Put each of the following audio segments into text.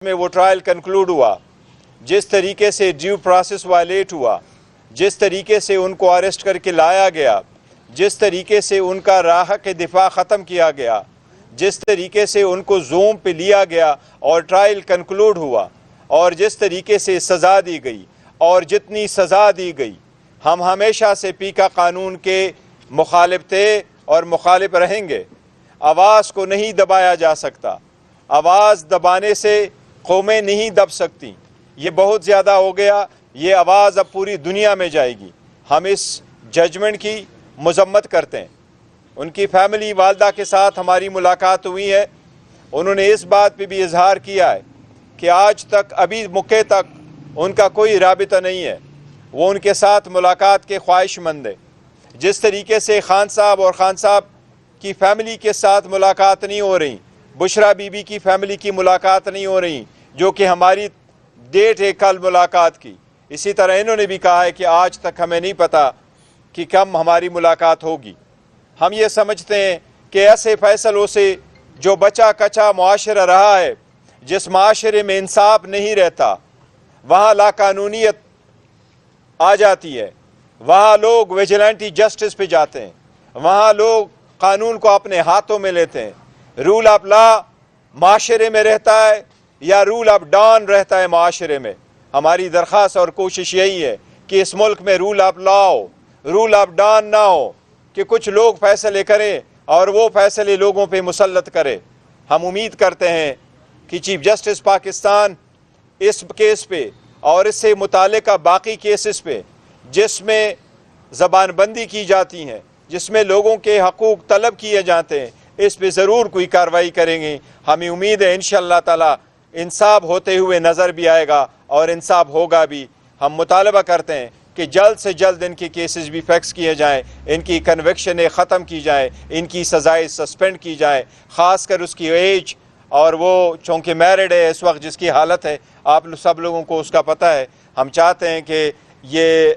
میں وہ trial conclude ہوا، جس طریقے سے ڈیو پروسیس وائلیٹ ہوا، جس طریقے سے ان کو اریسٹ کر کے لایا گیا، جس طریقے سے ان کا راہ کے دفاع ختم کیا گیا، جس طریقے سے ان کو زوم پہ لیا گیا اور ٹرائل کنکلوڈ ہوا، اور جس طریقے سے سزا دی گئی اور جتنی سزا دی گئی، ہم ہمیشہ سے پیکا قانون کے مخالف تھے اور مخالف رہیں گے۔ آواز کو نہیں دبایا جا سکتا، آواز دبانے سے قومیں نہیں دب سکتی، یہ بہت زیادہ ہو گیا، یہ آواز اب پوری دنیا میں جائے گی۔ ہم اس ججمنٹ کی مذمت کرتے ہیں۔ ان کی فیملی والدہ کے ساتھ ہماری ملاقات ہوئی ہے، انہوں نے اس بات پہ بھی اظہار کیا ہے کہ آج تک ابھی موقع تک ان کا کوئی رابطہ نہیں ہے، وہ ان کے ساتھ ملاقات کے خواہش مند ہے۔ جس طریقے سے خان صاحب اور خان صاحب کی فیملی کے ساتھ ملاقات نہیں ہو رہی، بشرا بی بی کی فیملی کی ملاقات نہیں ہو رہی، جو کہ ہماری ڈیٹ ہے کل ملاقات کی، اسی طرح انہوں نے بھی کہا ہے کہ آج تک ہمیں نہیں پتہ کہ کب ہماری ملاقات ہوگی۔ ہم یہ سمجھتے ہیں کہ ایسے فیصلوں سے جو بچا کچا معاشرہ رہا ہے، جس معاشرے میں انصاف نہیں رہتا، وہاں لا قانونیت آ جاتی ہے، وہاں لوگ ویجیلنٹی جسٹس پہ جاتے ہیں، وہاں لوگ قانون کو اپنے ہاتھوں میں لیتے ہیں۔ رول آف لا معاشرے میں رہتا ہے یا رول آف ڈان رہتا ہے معاشرے میں؟ ہماری درخواست اور کوشش یہی ہے کہ اس ملک میں رول آف لا ہو، رول آف ڈان نہ ہو، کہ کچھ لوگ فیصلے کریں اور وہ فیصلے لوگوں پہ مسلط کرے۔ ہم امید کرتے ہیں کہ چیف جسٹس پاکستان اس کیس پہ اور اس سے متعلقہ باقی کیسز پہ جس میں زبان بندی کی جاتی ہیں، جس میں لوگوں کے حقوق طلب کیے جاتے ہیں، اس پہ ضرور کوئی کارروائی کریں گے۔ ہمیں امید ہے انشاءاللہ تعالی انصاف ہوتے ہوئے نظر بھی آئے گا اور انصاف ہوگا بھی۔ ہم مطالبہ کرتے ہیں کہ جلد سے جلد ان کے کیسز بھی فیکس کیے جائیں، ان کی کنوکشنیں ختم کی جائیں، ان کی سزائیں سسپینڈ کی جائیں، خاص کر اس کی ایج، اور وہ چونکہ میرڈ ہے اس وقت جس کی حالت ہے، آپ سب لوگوں کو اس کا پتہ ہے۔ ہم چاہتے ہیں کہ یہ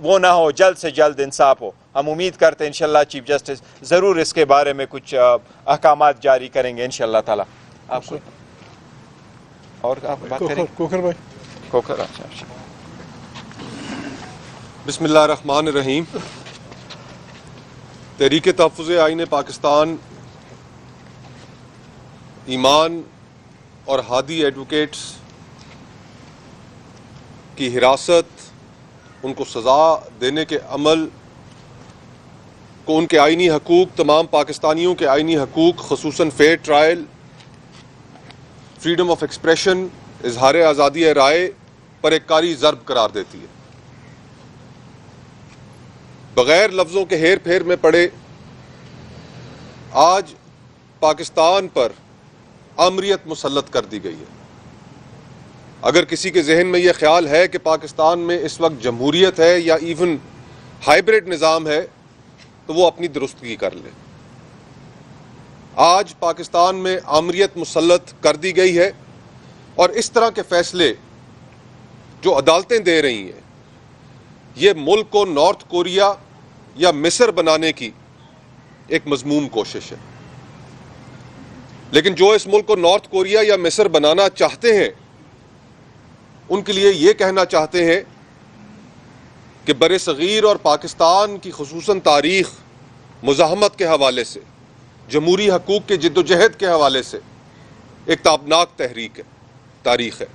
وہ نہ ہو، جلد سے جلد انصاف ہو۔ ہم امید کرتے ہیں انشاءاللہ چیف جسٹس ضرور اس کے بارے میں کچھ احکامات جاری کریں گے انشاءاللہ تعالی۔ آپ کو اور آپ بات کریں؟ کوکر بھائی۔ کوکر، اچھا۔ بسم اللہ الرحمن الرحیم۔ تحریک تحفظ آئین پاکستان ایمان اور ہادی ایڈوکیٹس کی حراست، ان کو سزا دینے کے عمل کو، ان کے آئینی حقوق، تمام پاکستانیوں کے آئینی حقوق خصوصاً fair trial, freedom of expression, اظہار آزادی رائے پر ایک کاری ضرب قرار دیتی ہے۔ بغیر لفظوں کے ہیر پھیر میں پڑے آج پاکستان پر آمریت مسلط کر دی گئی ہے۔ اگر کسی کے ذہن میں یہ خیال ہے کہ پاکستان میں اس وقت جمہوریت ہے یا ایون ہائیبرڈ نظام ہے تو وہ اپنی درستگی کر لے۔ آج پاکستان میں آمریت مسلط کر دی گئی ہے، اور اس طرح کے فیصلے جو عدالتیں دے رہی ہیں، یہ ملک کو نارتھ کوریا یا مصر بنانے کی ایک مذموم کوشش ہے۔ لیکن جو اس ملک کو نارتھ کوریا یا مصر بنانا چاہتے ہیں، ان کے لیے یہ کہنا چاہتے ہیں کہ بر صغیر اور پاکستان کی خصوصاً تاریخ مزاحمت کے حوالے سے، جمہوری حقوق کے جد و جہد کے حوالے سے ایک تابناک تاریخ ہے۔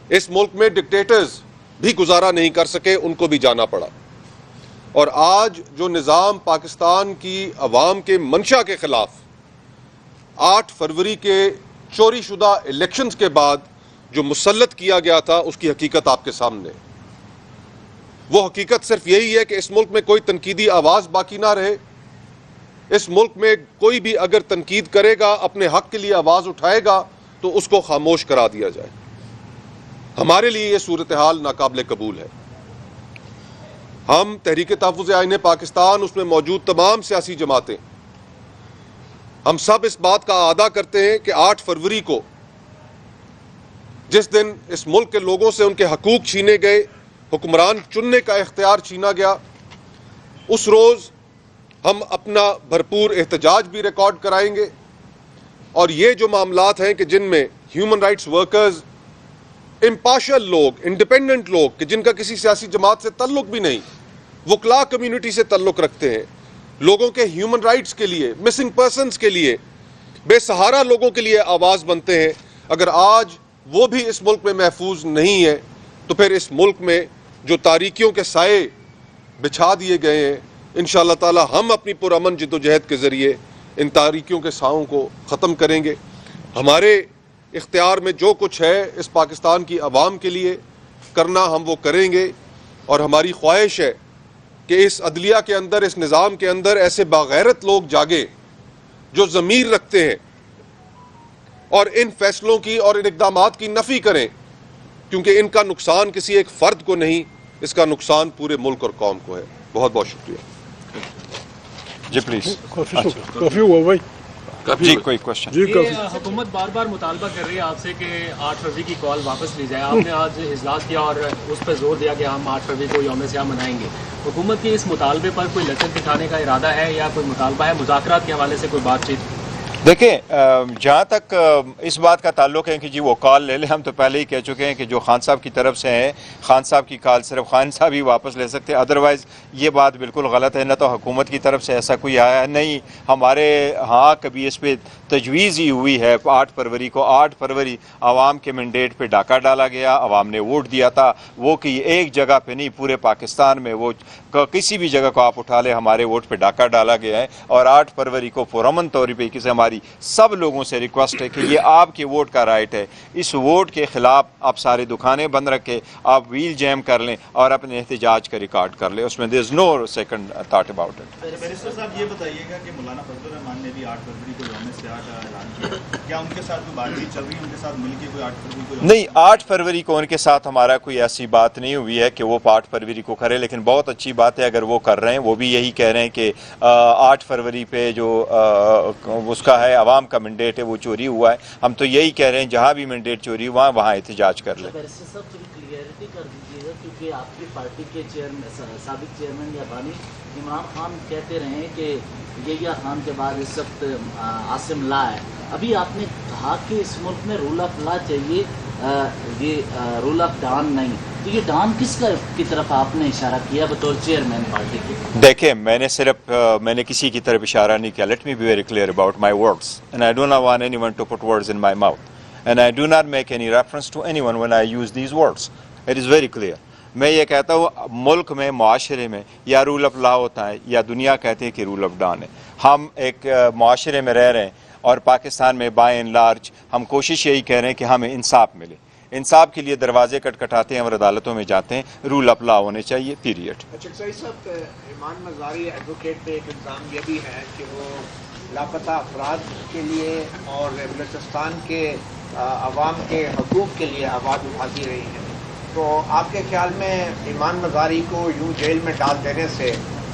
اس ملک میں ڈکٹیٹرز بھی گزارا نہیں کر سکے، ان کو بھی جانا پڑا، اور آج جو نظام پاکستان کی عوام کے منشا کے خلاف 8 فروری کے چوری شدہ الیکشنز کے بعد جو مسلط کیا گیا تھا، اس کی حقیقت آپ کے سامنے ہے۔ وہ حقیقت صرف یہی ہے کہ اس ملک میں کوئی تنقیدی آواز باقی نہ رہے۔ اس ملک میں کوئی بھی اگر تنقید کرے گا، اپنے حق کے لیے آواز اٹھائے گا، تو اس کو خاموش کرا دیا جائے۔ ہمارے لیے یہ صورتحال ناقابل قبول ہے۔ ہم تحریک تحفظ آئین پاکستان، اس میں موجود تمام سیاسی جماعتیں، ہم سب اس بات کا اعادہ کرتے ہیں کہ 8 فروری کو جس دن اس ملک کے لوگوں سے ان کے حقوق چھینے گئے، حکمران چننے کا اختیار چھینا گیا، اس روز ہم اپنا بھرپور احتجاج بھی ریکارڈ کرائیں گے، اور یہ جو معاملات ہیں کہ جن میں ہیومن رائٹس ورکرز، امپارشل لوگ، انڈیپینڈنٹ لوگ کہ جن کا کسی سیاسی جماعت سے تعلق بھی نہیں، وکلاء کمیونٹی سے تعلق رکھتے ہیں، لوگوں کے ہیومن رائٹس کے لیے، مسنگ پرسنز کے لیے، بے سہارا لوگوں کے لیے آواز بنتے ہیں، اگر آج وہ بھی اس ملک میں محفوظ نہیں ہے تو پھر اس ملک میں جو تاریکیوں کے سائے بچھا دیے گئے ہیں، انشاءاللہ تعالی ہم اپنی پرامن جدوجہد کے ذریعے ان تاریکیوں کے سائوں کو ختم کریں گے۔ ہمارے اختیار میں جو کچھ ہے اس پاکستان کی عوام کے لیے کرنا، ہم وہ کریں گے، اور ہماری خواہش ہے کہ اس عدلیہ کے اندر، اس نظام کے اندر ایسے باغیرت لوگ جاگے جو ضمیر رکھتے ہیں اور ان فیصلوں کی اور ان اقدامات کی نفی کریں، کیونکہ ان کا نقصان کسی ایک فرد کو نہیں، اس کا نقصان پورے ملک اور قوم کو ہے۔ بہت بہت شکریہ۔ جی پلیز، کافی ہوا بھائی۔ جی کوئی کوشچن؟ جی کافی۔ حکومت بار بار مطالبہ کر رہی ہے آپ سے کہ 8 فروری کی کال واپس لی جائے۔ آپ نے آج اجلاس کیا اور اس پہ زور دیا کہ ہم 8 فروری کو یوم سیاہ منائیں گے۔ حکومت کے اس مطالبے پر کوئی لچک دکھانے کا ارادہ ہے یا کوئی مطالبہ ہے؟ مذاکرات کے حوالے سے کوئی بات چیت؟ دیکھیں، جہاں تک اس بات کا تعلق ہے کہ جی وہ کال لے لیں، ہم تو پہلے ہی کہہ چکے ہیں کہ جو خان صاحب کی طرف سے ہیں، خان صاحب کی کال صرف خان صاحب ہی واپس لے سکتے ہیں، ادروائز یہ بات بالکل غلط ہے۔ نہ تو حکومت کی طرف سے ایسا کوئی آیا ہے، نہیں ہمارے ہاں کبھی اس پہ تجویز ہی ہوئی ہے 8 فروری کو۔ 8 فروری عوام کے مینڈیٹ پہ ڈاکہ ڈالا گیا، عوام نے ووٹ دیا تھا، وہ کہ ایک جگہ پہ نہیں پورے پاکستان میں، وہ کسی بھی جگہ کو آپ اٹھا لیں ہمارے ووٹ پہ ڈاکہ ڈالا گیا ہے۔ اور 8 فروری کو پرامن طور پہ کسی ہماری سب لوگوں سے ریکویسٹ ہے کہ یہ آپ کے ووٹ کا رائٹ ہے، اس ووٹ کے خلاف آپ سارے دکانیں بند رکھیں، آپ ویل جیم کر لیں اور اپنے احتجاج کا ریکارڈ کر لیں، اس میں there is no second thought about it۔ Barrister صاحب یہ بتائیے گا کہ مولانا فضل الرحمان نے بھی 8 فروری کو یوم سیاہ کا اعلان کیا، کیا ان کے ساتھ کوئی بات چیت چل رہی ہے؟ ان کے ساتھ مل کے کوئی 8 فروری کو نہیں، 8 فروری کو ان کے ساتھ ہمارا کوئی ایسی بات نہیں ہوئی ہے کہ وہ 8 فروری کو کرے، لیکن بہت اچھی بات ہے اگر وہ کر رہے ہیں۔ وہ بھی یہی کہہ رہے ہیں کہ 8 فروری پہ جو اس کا ہے عوام کا مینڈیٹ ہے وہ چوری ہوا ہے۔ ہم تو یہی کہہ رہے ہیں جہاں بھی مینڈیٹ چوری ہوا وہاں احتجاج کر لیں۔ بیرسٹر صاحب تھوڑی کلیئرٹی کر دیجیے گا، کیونکہ آپ کی پارٹی کے سابق چیئرمین یا بانی عمران خان کہتے رہے ہیں کہ یحییٰ خان کے بعد اس وقت عاصم لا ہے۔ ابھی آپ نے کہا کہ اس ملک میں رول آف لا چاہیے، یہ رول آف ڈان نہیں، تو یہ ڈان کس کی طرف آپ نے اشارہ کیا بطور چیئرمین پارٹی کے؟ دیکھیں، میں نے کسی کی طرف اشارہ نہیں کیا۔ Let me be very clear about my words and I do not want anyone to put words in my mouth and I do not make any reference to anyone when I use these words. It is very clear. میں یہ کہتا ہوں ملک میں، معاشرے میں یا role of لا ہوتا ہے یا دنیا کہتے ہیں کہ رول آف ڈان ہے۔ ہم ایک معاشرے میں رہ رہے ہیں اور پاکستان میں بائی اینڈ لارج ہم کوشش یہی کہہ رہے ہیں کہ ہمیں انصاف ملے۔ انصاف کے لیے دروازے کٹکھٹاتے ہیں اور عدالتوں میں جاتے ہیں، رول آف لا ہونے چاہیے، پیریڈ۔ چکسائی صاحب، ایمان مزاری ایڈوکیٹ پہ ایک الزام یہ بھی ہے کہ وہ لاپتہ افراد کے لیے اور بلوچستان کے عوام کے حقوق کے لیے آواز اٹھاتی رہی ہیں، تو آپ کے خیال میں ایمان مزاری کو یوں جیل میں ڈال دینے سے،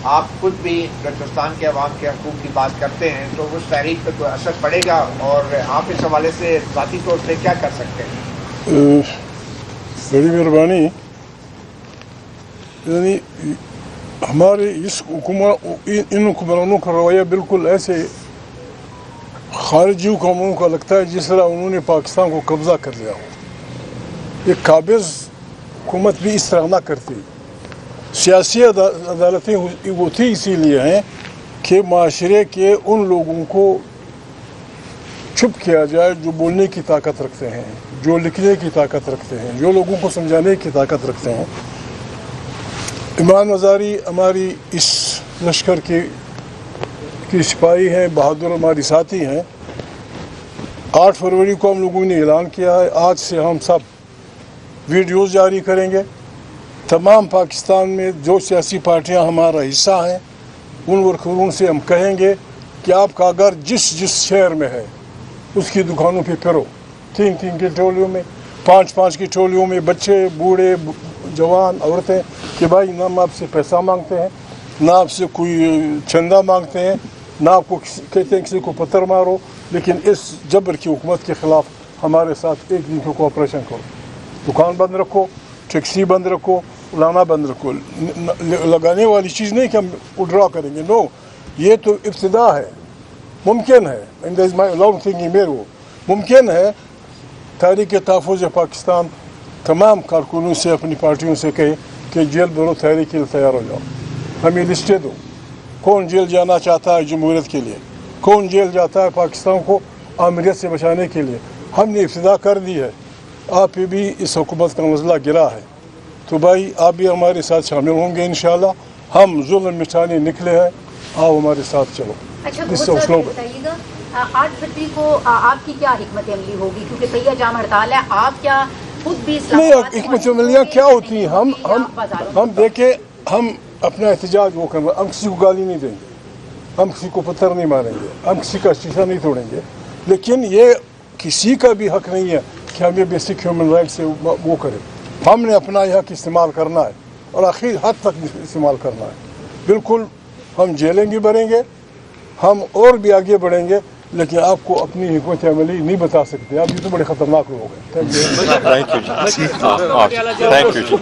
آپ خود بھی بلوچستان کے عوام کے حقوق کی بات کرتے ہیں، تو اس تحریک پہ کوئی اثر پڑے گا اور آپ اس حوالے سے ذاتی طور پہ کیا کر سکتے ہیں؟ بڑی مہربانی۔ یعنی ہمارے اس ان حکمرانوں کا رویہ بالکل ایسے خارجی حکمرانوں کا لگتا ہے جس طرح انہوں نے پاکستان کو قبضہ کر لیا ہو۔ یہ قابض حکومت بھی اس طرح نہ کرتی۔ سیاسی عدالتیں ہوتی اسی لیے ہیں کہ معاشرے کے ان لوگوں کو چپ کیا جائے جو بولنے کی طاقت رکھتے ہیں، جو لکھنے کی طاقت رکھتے ہیں، جو لوگوں کو سمجھانے کی طاقت رکھتے ہیں۔ ایمان مزاری ہماری اس لشکر کی سپاہی ہیں، بہادر ہماری ساتھی ہیں۔ 8 فروری کو ہم لوگوں نے اعلان کیا ہے، آج سے ہم سب ویڈیوز جاری کریں گے۔ تمام پاکستان میں جو سیاسی پارٹیاں ہمارا حصہ ہیں ان ورکروں سے ہم کہیں گے کہ آپ کا گھر جس شہر میں ہے اس کی دکانوں پہ پھرو، 3 کی ٹولیوں میں، 5 کی ٹولیوں میں، بچے، بوڑھے، جوان، عورتیں، کہ بھائی نہ ہم آپ سے پیسہ مانگتے ہیں، نہ آپ سے کوئی چندہ مانگتے ہیں، نہ آپ کو کہتے ہیں کسی کو پتھر مارو، لیکن اس جبر کی حکومت کے خلاف ہمارے ساتھ ایک دن کو کوآپریشن کرو۔ دکان بند رکھو، ٹیکسی بند رکھو، لانا بند رکھو۔ لگانے والی چیز نہیں کہ ہم وڈرا کریں گے، نو، یہ تو ابتدا ہے۔ ممکن ہے، ممکن ہے تحریک تحفظ پاکستان تمام کارکنوں سے اپنی پارٹیوں سے کہے کہ جیل برو تحریک کے لیے تیار ہو جاؤ. ہمیں لسٹیں دو کون جیل جانا چاہتا ہے جمہوریت کے لیے, کون جیل جاتا ہے پاکستان کو آمریت سے بچانے کے لیے. ہم نے ابتدا کر دی ہے, آپ پہ بھی اس حکومت کا مسئلہ گرا ہے, تو بھائی آپ بھی ہمارے ساتھ شامل ہوں گے انشاءاللہ. ہم ظلم مٹانے نکلے ہیں, آؤ ہمارے ساتھ چلو. اچھا بتائیے گا 8 فروری کو آپ کی کیا حکمت عملی ہوگی, کیونکہ سیاح جام ہڑتال ہے, آپ کیا خود بھی نہیں حکمت عملیاں کیا ہوتی ہیں؟ ہم دیکھیں, ہم اپنا احتجاج وہ کریں, ہم کسی کو گالی نہیں دیں گے, ہم کسی کو پتھر نہیں ماریں گے, ہم کسی کا شیشہ نہیں توڑیں گے, لیکن یہ کسی کا بھی حق نہیں ہے کہ ہم یہ بیسک ہیومن رائٹ سے وہ کریں. ہم نے اپنا یہ حق استعمال کرنا ہے اور آخر حد تک استعمال کرنا ہے. بالکل ہم جیلیں بھی بھریں گے, ہم اور بھی آگے بڑھیں گے, لیکن آپ کو اپنی حکمت عملی نہیں بتا سکتے. آپ یہ تو بڑے خطرناک لوگ ہیں. Thank you.